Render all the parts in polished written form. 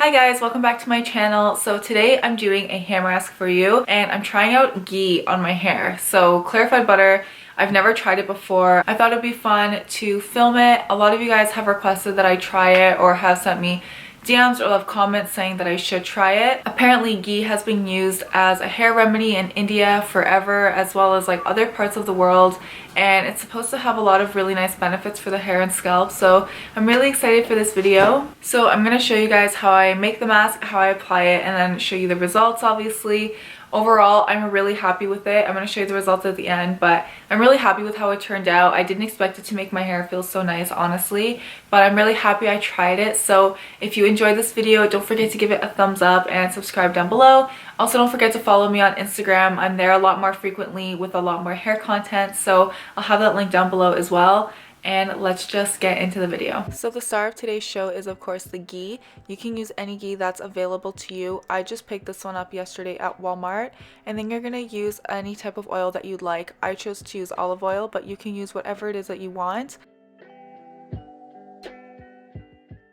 Hi guys, welcome back to my channel. So today I'm doing a hair mask for you and I'm trying out ghee on my hair. So clarified butter, I've never tried it before. I thought it'd be fun to film it. A lot of you guys have requested that I try it or have sent me DMs or left comments saying that I should try it. Apparently ghee has been used as a hair remedy in India forever, as well as like other parts of the world, and it's supposed to have a lot of really nice benefits for the hair and scalp. So I'm really excited for this video. So I'm going to show you guys how I make the mask, how I apply it, and then show you the results. Obviously overall I'm really happy with it. I'm going to show you the results at the end, but I'm really happy with how it turned out. I didn't expect it to make my hair feel so nice, honestly, but I'm really happy I tried it. So if you enjoyed this video, don't forget to give it a thumbs up and subscribe down below. Also, don't forget to follow me on Instagram. I'm there a lot more frequently with a lot more hair content, so I'll have that link down below as well. And let's just get into the video. So the star of today's show is of course the ghee. You can use any ghee that's available to you. I just picked this one up yesterday at Walmart, and then you're gonna use any type of oil that you'd like. I chose to use olive oil, but you can use whatever it is that you want.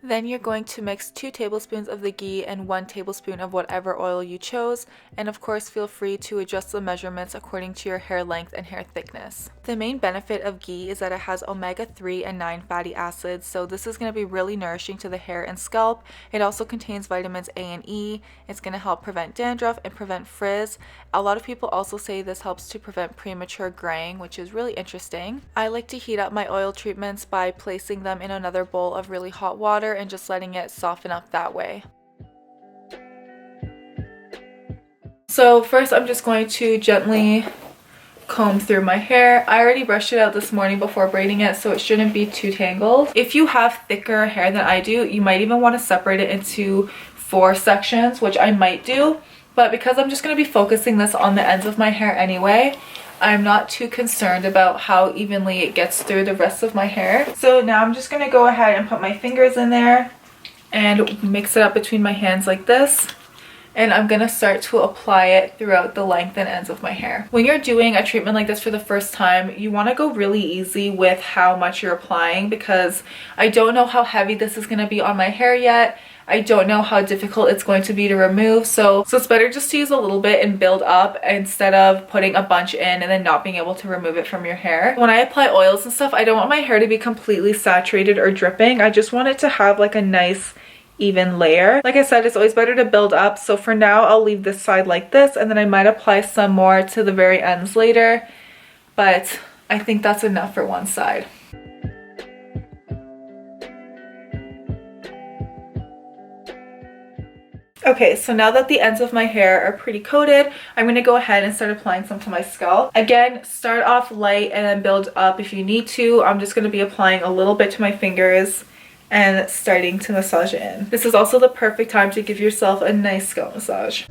Then you're going to mix 2 tablespoons of the ghee and 1 tablespoon of whatever oil you chose, and of course feel free to adjust the measurements according to your hair length and hair thickness. The main benefit of ghee is that it has omega-3 and 9 fatty acids, so this is going to be really nourishing to the hair and scalp. It also contains vitamins A and E. It's going to help prevent dandruff and prevent frizz. A lot of people also say this helps to prevent premature graying, which is really interesting. I like to heat up my oil treatments by placing them in another bowl of really hot water and just letting it soften up that way. So first I'm just going to gently comb through my hair. I already brushed it out this morning before braiding it, so it shouldn't be too tangled. If you have thicker hair than I do, you might even want to separate it into 4 sections, which I might do, but because I'm just going to be focusing this on the ends of my hair anyway, I'm not too concerned about how evenly it gets through the rest of my hair. So now I'm just going to go ahead and put my fingers in there and mix it up between my hands like this. And I'm going to start to apply it throughout the length and ends of my hair. When you're doing a treatment like this for the first time, you want to go really easy with how much you're applying, because I don't know how heavy this is going to be on my hair yet. I don't know how difficult it's going to be to remove, so it's better just to use a little bit and build up instead of putting a bunch in and then not being able to remove it from your hair. When I apply oils and stuff, I don't want my hair to be completely saturated or dripping. I just want it to have like a nice even layer. Like I said, it's always better to build up, so for now I'll leave this side like this, and then I might apply some more to the very ends later, but I think that's enough for one side. Okay, so now that the ends of my hair are pretty coated, I'm going to go ahead and start applying some to my scalp. Again, start off light and then build up if you need to. I'm just going to be applying a little bit to my fingers and starting to massage it in. This is also the perfect time to give yourself a nice scalp massage.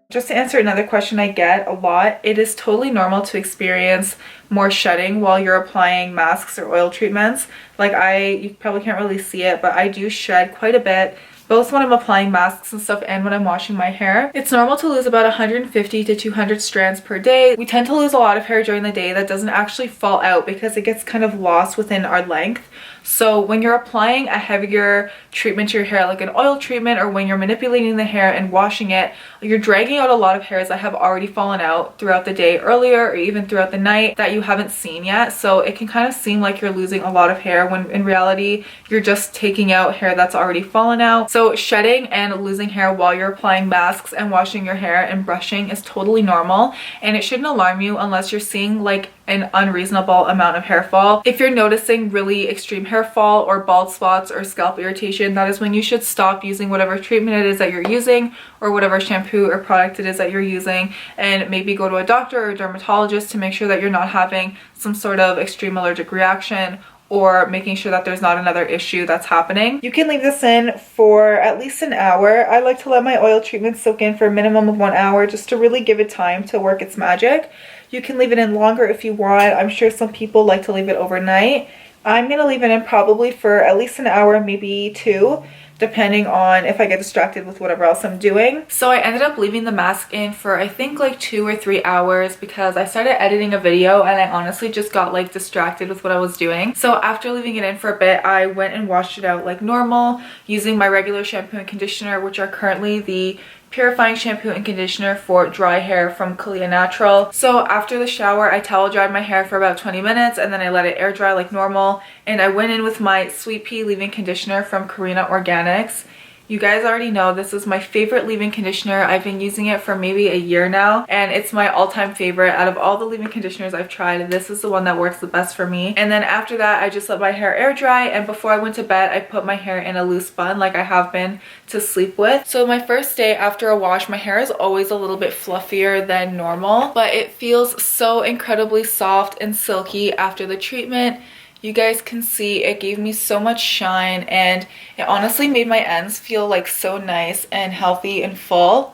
Just to answer another question I get a lot, it is totally normal to experience more shedding while you're applying masks or oil treatments. Like you probably can't really see it, but I do shed quite a bit, both when I'm applying masks and stuff and when I'm washing my hair. It's normal to lose about 150 to 200 strands per day. We tend to lose a lot of hair during the day that doesn't actually fall out because it gets kind of lost within our length. So when you're applying a heavier treatment to your hair, like an oil treatment, or when you're manipulating the hair and washing it, you're dragging out a lot of hairs that have already fallen out throughout the day earlier or even throughout the night that you haven't seen yet. So it can kind of seem like you're losing a lot of hair when in reality you're just taking out hair that's already fallen out. So shedding and losing hair while you're applying masks and washing your hair and brushing is totally normal, and it shouldn't alarm you unless you're seeing like an unreasonable amount of hair fall. If you're noticing really extreme hair fall or bald spots or scalp irritation, that is when you should stop using whatever treatment it is that you're using or whatever shampoo or product it is that you're using, and maybe go to a doctor or a dermatologist to make sure that you're not having some sort of extreme allergic reaction, or making sure that there's not another issue that's happening. You can leave this in for at least an hour. I like to let my oil treatment soak in for a minimum of 1 hour just to really give it time to work its magic. You can leave it in longer if you want. I'm sure some people like to leave it overnight, I'm gonna leave it in probably for at least an hour, maybe 2, depending on if I get distracted with whatever else I'm doing. So I ended up leaving the mask in for I think like 2 or 3 hours because I started editing a video and I honestly just got like distracted with what I was doing. So after leaving it in for a bit, I went and washed it out like normal using my regular shampoo and conditioner, which are currently the purifying shampoo and conditioner for dry hair from Calia Natural. So after the shower, I towel dried my hair for about 20 minutes and then I let it air dry like normal. And I went in with my Sweet Pea leave-in conditioner from Carina Organics. You guys already know this is my favorite leave-in conditioner. I've been using it for maybe a year now and it's my all-time favorite. Out of all the leave-in conditioners I've tried, this is the one that works the best for me. And then after that, I just let my hair air dry, and before I went to bed, I put my hair in a loose bun like I have been to sleep with. So my first day after a wash, my hair is always a little bit fluffier than normal, but it feels so incredibly soft and silky after the treatment. You guys can see it gave me so much shine and it honestly made my ends feel like so nice and healthy and full.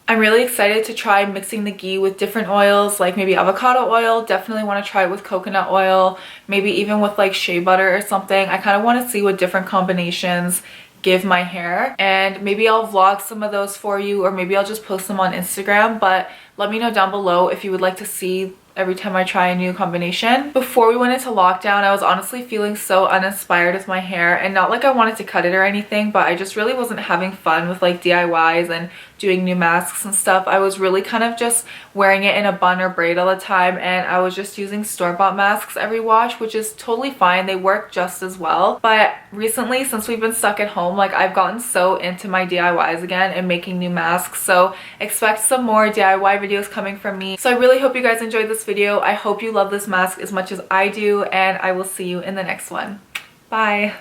I'm really excited to try mixing the ghee with different oils, like maybe avocado oil. Definitely want to try it with coconut oil, maybe even with like shea butter or something. I kind of want to see what different combinations give my hair, and maybe I'll vlog some of those for you, or maybe I'll just post them on Instagram. But let me know down below if you would like to see every time I try a new combination. Before we went into lockdown, I was honestly feeling so uninspired with my hair, and not like I wanted to cut it or anything, but I just really wasn't having fun with like DIYs and doing new masks and stuff. I was really kind of just wearing it in a bun or braid all the time, and I was just using store-bought masks every wash, which is totally fine. They work just as well. But recently, since we've been stuck at home, like I've gotten so into my DIYs again and making new masks. So expect some more DIY videos coming from me. So I really hope you guys enjoyed this video. I hope you love this mask as much as I do, and I will see you in the next one. Bye.